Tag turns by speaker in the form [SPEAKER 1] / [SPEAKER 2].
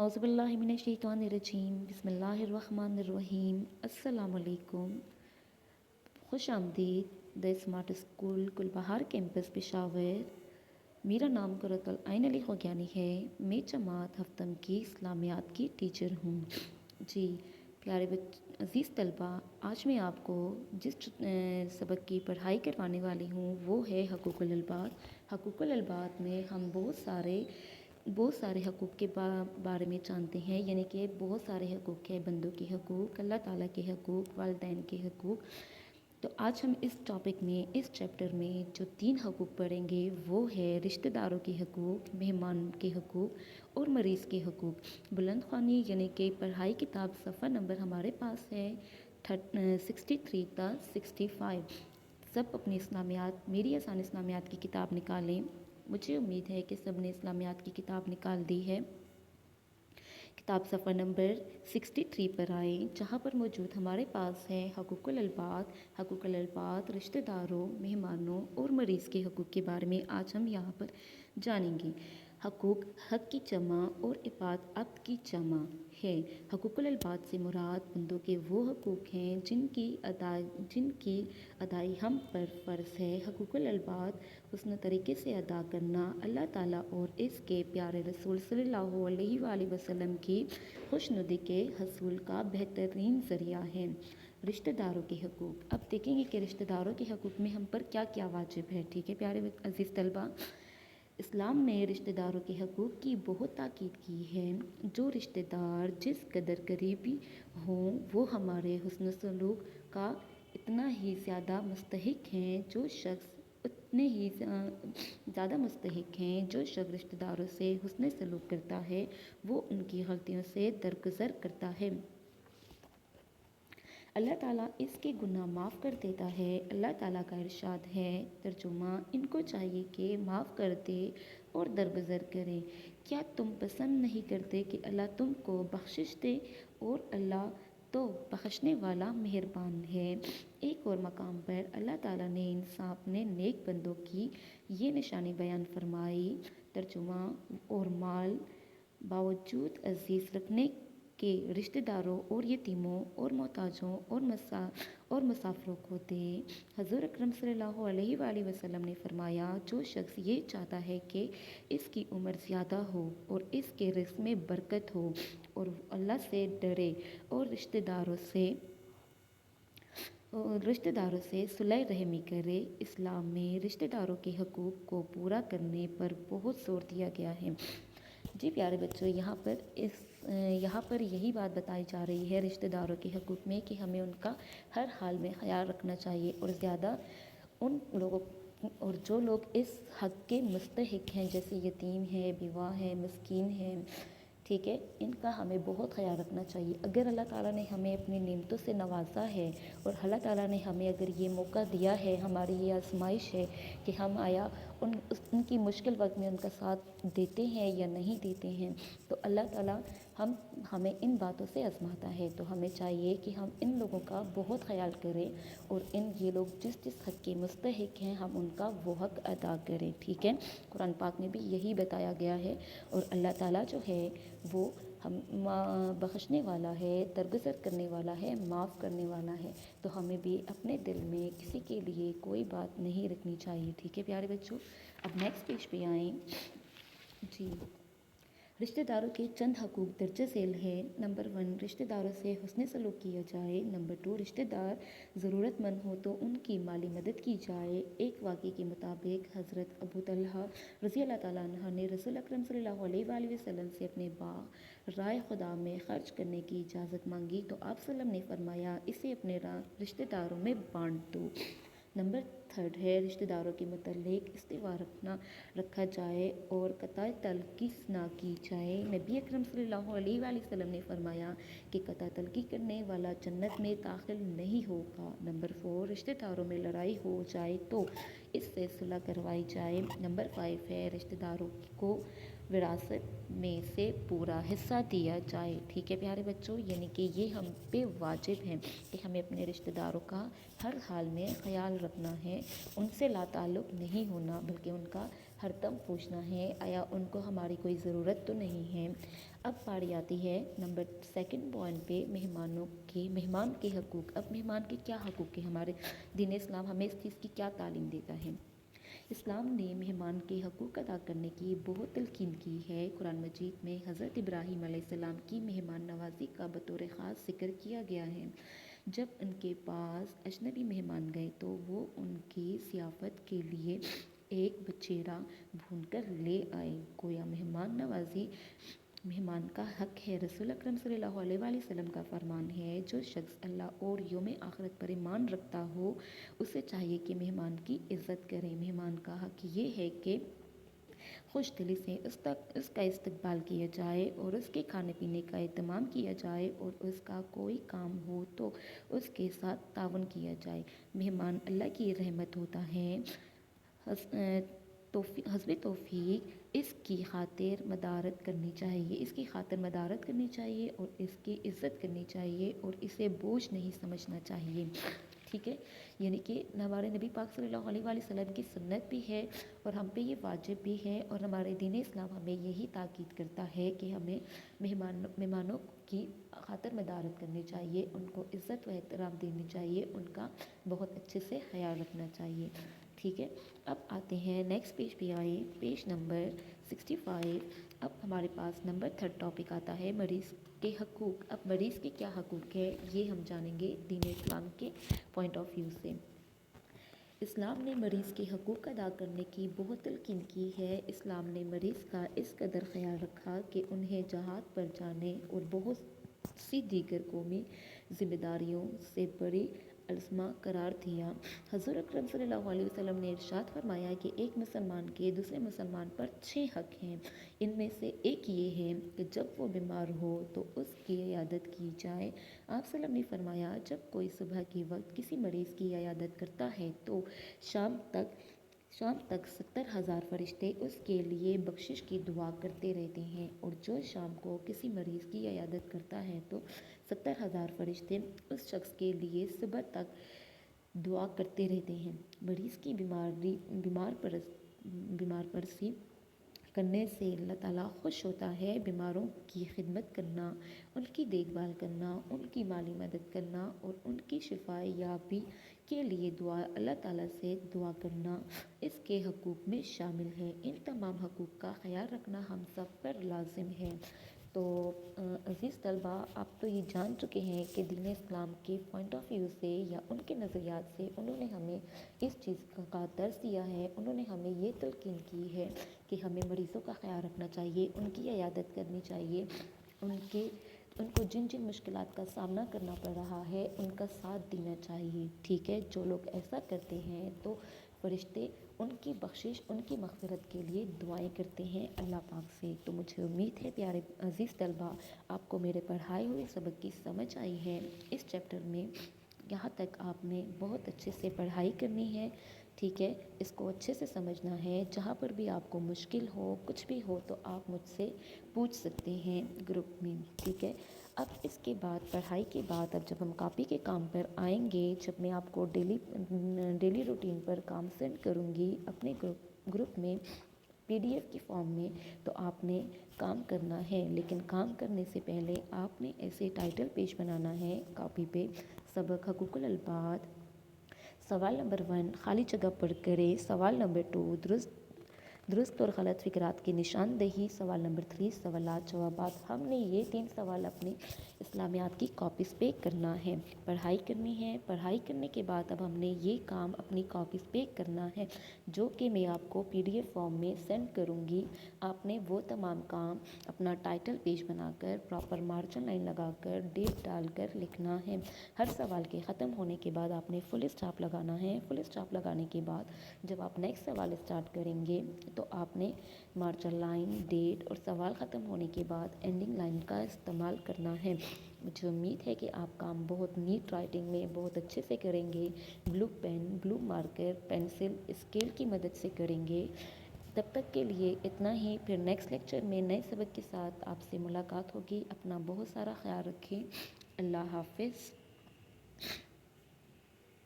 [SPEAKER 1] اعوذ باللہ من الشیطان الرجیم بسم اللہ الرحمن الرحیم السلام علیکم. خوش آمدید the smart school Gulbahar campus Peshawar. میرا نام قرۃ العین علی خوگیانی ہے. میں جماعت ہفتم کی اسلامیات کی ٹیچر ہوں. جی پیارے عزیز طلبہ، آج میں آپ کو جس سبق کی پڑھائی کروانے والی ہوں وہ ہے حقوق الالباد. حقوق الالباد میں ہم بہت سارے حقوق کے بارے میں جانتے ہیں، یعنی کہ بہت سارے حقوق ہیں، بندوں کے حقوق، اللہ تعالیٰ کے حقوق، والدین کے حقوق. تو آج ہم اس ٹاپک میں، اس چیپٹر میں جو 3 حقوق پڑھیں گے وہ ہے رشتہ داروں کے حقوق، مہمان کے حقوق اور مریض کے حقوق. بلند خوانی یعنی کہ پڑھائی کتاب صفحہ نمبر ہمارے پاس ہے 63 تا 65. سب اپنی اسلامیات، میری آسان اسلامیات کی کتاب نکالیں. مجھے امید ہے کہ سب نے اسلامیات کی کتاب نکال دی ہے. کتاب صفحہ نمبر 63 پر آئیں، جہاں پر موجود ہمارے پاس ہے حقوق الالباد. حقوق الالباد رشتہ داروں، مہمانوں اور مریض کے حقوق کے بارے میں آج ہم یہاں پر جانیں گے. حقوق حق کی جمع اور عباد عبد کی جمع ہے. حقوق الالباد سے مراد بندوں کے وہ حقوق ہیں جن کی ادائی ہم پر فرض ہے. حقوق الالباد حسن طریقے سے ادا کرنا اللہ تعالیٰ اور اس کے پیارے رسول صلی اللہ علیہ وآلہ وسلم کی خوشنودی کے حصول کا بہترین ذریعہ ہے. رشتہ داروں کے حقوق. اب دیکھیں گے کہ رشتہ داروں کے حقوق میں ہم پر کیا کیا واجب ہے. ٹھیک ہے پیارے عزیز طلبہ، اسلام نے رشتہ داروں کے حقوق کی بہت تاکید کی ہے. جو رشتہ دار جس قدر قریبی ہوں وہ ہمارے حسن سلوک کا اتنا ہی زیادہ مستحق ہیں. جو شخص رشتہ داروں سے حسن سلوک کرتا ہے وہ ان کی غلطیوں سے درگزر کرتا ہے. اللہ تعالیٰ اس کے گناہ معاف کر دیتا ہے. اللہ تعالیٰ کا ارشاد ہے، ترجمہ: ان کو چاہیے کہ معاف کر دے اور درگزر کریں. کیا تم پسند نہیں کرتے کہ اللہ تم کو بخشش دے؟ اور اللہ تو بخشنے والا مہربان ہے. ایک اور مقام پر اللہ تعالیٰ نے اپنے نیک بندوں کی یہ نشانی بیان فرمائی، ترجمہ: اور مال باوجود عزیز رکھنے کے رشتہ داروں اور یتیموں اور محتاجوں اور مسافروں کو دیں. حضور اکرم صلی اللہ علیہ وآلہ وسلم نے فرمایا، جو شخص یہ چاہتا ہے کہ اس کی عمر زیادہ ہو اور اس کے رزق میں برکت ہو اور اللہ سے ڈرے اور رشتہ داروں سے صلح رحمی کرے. اسلام میں رشتہ داروں کے حقوق کو پورا کرنے پر بہت زور دیا گیا ہے. جی پیارے بچوں، یہاں پر یہی بات بتائی جا رہی ہے رشتہ داروں کے حقوق میں کہ ہمیں ان کا ہر حال میں خیال رکھنا چاہیے اور زیادہ ان لوگوں اور جو لوگ اس حق کے مستحق ہیں، جیسے یتیم ہیں، بیوہ ہیں، مسکین ہیں، ٹھیک ہے، ان کا ہمیں بہت خیال رکھنا چاہیے. اگر اللہ تعالیٰ نے ہمیں اپنی نعمتوں سے نوازا ہے اور اللہ تعالیٰ نے ہمیں اگر یہ موقع دیا ہے، ہماری یہ آزمائش ہے کہ ہم آیا ان کی مشکل وقت میں ان کا ساتھ دیتے ہیں یا نہیں دیتے ہیں، تو اللہ تعالیٰ ہمیں ان باتوں سے آزماتا ہے. تو ہمیں چاہیے کہ ہم ان لوگوں کا بہت خیال کریں اور یہ لوگ جس حق کے مستحق ہیں ہم ان کا وہ حق ادا کریں. ٹھیک ہے، قرآن پاک میں بھی یہی بتایا گیا ہے. اور اللہ تعالیٰ جو ہے وہ بخشنے والا ہے، درگزر کرنے والا ہے، معاف کرنے والا ہے. تو ہمیں بھی اپنے دل میں کسی کے لیے کوئی بات نہیں رکھنی چاہیے. ٹھیک ہے پیارے بچوں، اب نیکسٹ پیج پہ آئیں. جی، رشتہ داروں کے چند حقوق درج ذیل ہے. نمبر 1، رشتہ داروں سے حسن سلوک کیا جائے. نمبر 2، رشتہ دار ضرورت مند ہو تو ان کی مالی مدد کی جائے. ایک واقعے کے مطابق حضرت ابو طلحہ رضی اللہ تعالیٰ عنہ نے رسول اکرم صلی اللہ علیہ وآلہ وسلم سے اپنے باغ رائے خدا میں خرچ کرنے کی اجازت مانگی تو آپ صلی اللہ علیہ وسلم نے فرمایا، اسے اپنے رشتہ داروں میں بانٹ دو. نمبر 3 ہے، رشتہ داروں کے متعلق استوا رکھا جائے اور قطع تلقی نہ کی جائے. نبی اکرم صلی اللہ علیہ وآلہ وسلم نے فرمایا کہ قطع تلقی کرنے والا جنت میں داخل نہیں ہوگا. نمبر 4، رشتہ داروں میں لڑائی ہو جائے تو اس سے صلح کروائی جائے. نمبر 5 ہے، رشتہ داروں کو وراثت میں سے پورا حصہ دیا جائے. ٹھیک ہے پیارے بچوں، یعنی کہ یہ ہم پہ واجب ہے کہ ہمیں اپنے رشتہ داروں کا ہر حال میں خیال رکھنا ہے. ان سے لا تعلق نہیں ہونا بلکہ ان کا ہر دم پوچھنا ہے آیا ان کو ہماری کوئی ضرورت تو نہیں ہے. اب باری آتی ہے نمبر 2 پوائنٹ پہ، مہمان کے حقوق۔ اب مہمان کے کیا حقوق ہیں؟ ہمارے دین اسلام ہمیں اس چیز کی کیا تعلیم دیتا ہے؟ اسلام نے مہمان کے حقوق ادا کرنے کی بہت تلقین کی ہے۔ قرآن مجید میں حضرت ابراہیم علیہ السلام کی مہمان نوازی کا بطور خاص ذکر کیا گیا ہے۔ جب ان کے پاس اجنبی مہمان گئے تو وہ ان کی ضیافت کے لیے ایک بچیرا بھون کر لے آئے۔ گویا مہمان نوازی مہمان کا حق ہے۔ رسول اکرم صلی اللہ علیہ وآلہ وسلم کا فرمان ہے، جو شخص اللہ اور یوم آخرت پر ایمان رکھتا ہو اسے چاہیے کہ مہمان کی عزت کرے۔ مہمان کا حق یہ ہے کہ خوش دلی سے اس کا استقبال کیا جائے اور اس کے کھانے پینے کا اہتمام کیا جائے، اور اس کا کوئی کام ہو تو اس کے ساتھ تعاون کیا جائے۔ مہمان اللہ کی رحمت ہوتا ہے۔ حسب توفیق اس کی خاطر مدارت کرنی چاہیے اور اس کی عزت کرنی چاہیے اور اسے بوجھ نہیں سمجھنا چاہیے۔ ٹھیک ہے، یعنی کہ ہمارے نبی پاک صلی اللہ علیہ وآلہ وسلم کی سنت بھی ہے اور ہم پہ یہ واجب بھی ہے، اور ہمارے دین اسلام ہمیں یہی تاکید کرتا ہے کہ ہمیں مہمانوں کی خاطر مدارت کرنی چاہیے، ان کو عزت و احترام دینی چاہیے، ان کا بہت اچھے سے خیال رکھنا چاہیے۔ ٹھیک ہے، اب آتے ہیں نیکسٹ پیج پہ آئے، پیج نمبر 65۔ اب ہمارے پاس نمبر 3 ٹاپک آتا ہے مریض کے حقوق۔ اب مریض کے کیا حقوق ہے یہ ہم جانیں گے دین اسلام کے پوائنٹ آف ویو سے۔ اسلام نے مریض کے حقوق ادا کرنے کی بہت تلقین کی ہے۔ اسلام نے مریض کا اس قدر خیال رکھا کہ انہیں جہاد پر جانے اور بہت سی دیگر قومی ذمہ داریوں سے بری الزامہ قرار دیا۔ حضور اکرم صلی اللہ علیہ وسلم نے ارشاد فرمایا کہ ایک مسلمان کے دوسرے مسلمان پر 6 حق ہیں۔ ان میں سے ایک یہ ہے کہ جب وہ بیمار ہو تو اس کی عیادت کی جائے۔ آپ صلی اللہ علیہ وسلم نے فرمایا، جب کوئی صبح کے وقت کسی مریض کی عیادت کرتا ہے تو شام تک 70,000 فرشتے اس کے لیے بخشش کی دعا کرتے رہتے ہیں، اور جو شام کو کسی مریض کی عیادت کرتا ہے تو 70,000 فرشتے اس شخص کے لیے صبح تک دعا کرتے رہتے ہیں۔ مریض کی بیمار پرسی کرنے سے اللہ تعالیٰ خوش ہوتا ہے۔ بیماروں کی خدمت کرنا، ان کی دیکھ بھال کرنا، ان کی مالی مدد کرنا اور ان کی شفا یابی کے لیے اللہ تعالیٰ سے دعا کرنا اس کے حقوق میں شامل ہے۔ ان تمام حقوق کا خیال رکھنا ہم سب پر لازم ہے۔ تو عزیز طلبہ، آپ تو یہ جان چکے ہیں کہ دین اسلام کے پوائنٹ آف ویو سے یا ان کے نظریات سے انہوں نے ہمیں اس چیز کا درس دیا ہے، انہوں نے ہمیں یہ تلقین کی ہے کہ ہمیں مریضوں کا خیال رکھنا چاہیے، ان کی عیادت کرنی چاہیے، ان کو جن مشکلات کا سامنا کرنا پڑ رہا ہے ان کا ساتھ دینا چاہیے۔ ٹھیک ہے، جو لوگ ایسا کرتے ہیں تو فرشتے ان کی بخشش، ان کی مغفرت کے لیے دعائیں کرتے ہیں اللہ پاک سے۔ تو مجھے امید ہے پیارے عزیز طلبہ، آپ کو میرے پڑھائے ہوئے سبق کی سمجھ آئی ہے۔ اس چیپٹر میں یہاں تک آپ نے بہت اچھے سے پڑھائی کرنی ہے۔ ٹھیک ہے، اس کو اچھے سے سمجھنا ہے۔ جہاں پر بھی آپ کو مشکل ہو، کچھ بھی ہو تو آپ مجھ سے پوچھ سکتے ہیں گروپ میں۔ ٹھیک ہے، اب اس کے بعد پڑھائی کے بعد اب جب ہم کاپی کے کام پر آئیں گے، جب میں آپ کو ڈیلی روٹین پر کام سینڈ کروں گی اپنے گروپ میں PDF کی فارم میں، تو آپ نے کام کرنا ہے، لیکن کام کرنے سے پہلے آپ نے ایسے ٹائٹل پیج بنانا ہے کاپی پہ: سبق حقوق العباد، سوال نمبر 1 خالی جگہ پر کرے، سوال نمبر 2 درست اور غلط فکرات کی نشاندہی، سوال نمبر 3 سوالات جوابات۔ ہم نے یہ 3 سوال اپنے اسلامیات کی کاپیز پہ کرنا ہے، پڑھائی کرنی ہے۔ پڑھائی کرنے کے بعد اب ہم نے یہ کام اپنی کاپیز پہ کرنا ہے، جو کہ میں آپ کو PDF فارم میں سینڈ کروں گی۔ آپ نے وہ تمام کام اپنا ٹائٹل پیج بنا کر، پراپر مارجن لائن لگا کر، ڈیٹ ڈال کر لکھنا ہے۔ ہر سوال کے ختم ہونے کے بعد آپ نے فل اسٹاپ لگانا ہے۔ فل اسٹاپ لگانے کے بعد جب آپ نیکسٹ سوال اسٹارٹ کریں گے تو آپ نے مارجن لائن، ڈیٹ اور سوال ختم ہونے کے بعد اینڈنگ لائن کا استعمال کرنا ہے۔ مجھے امید ہے کہ آپ کام بہت نیٹ رائٹنگ میں بہت اچھے سے کریں گے، بلو پین، بلو مارکر، پینسل، اسکیل کی مدد سے کریں گے۔ تب تک کے لیے اتنا ہی، پھر نیکسٹ لیکچر میں نئے سبق کے ساتھ آپ سے ملاقات ہوگی۔ اپنا بہت سارا خیال رکھیں۔ اللہ حافظ۔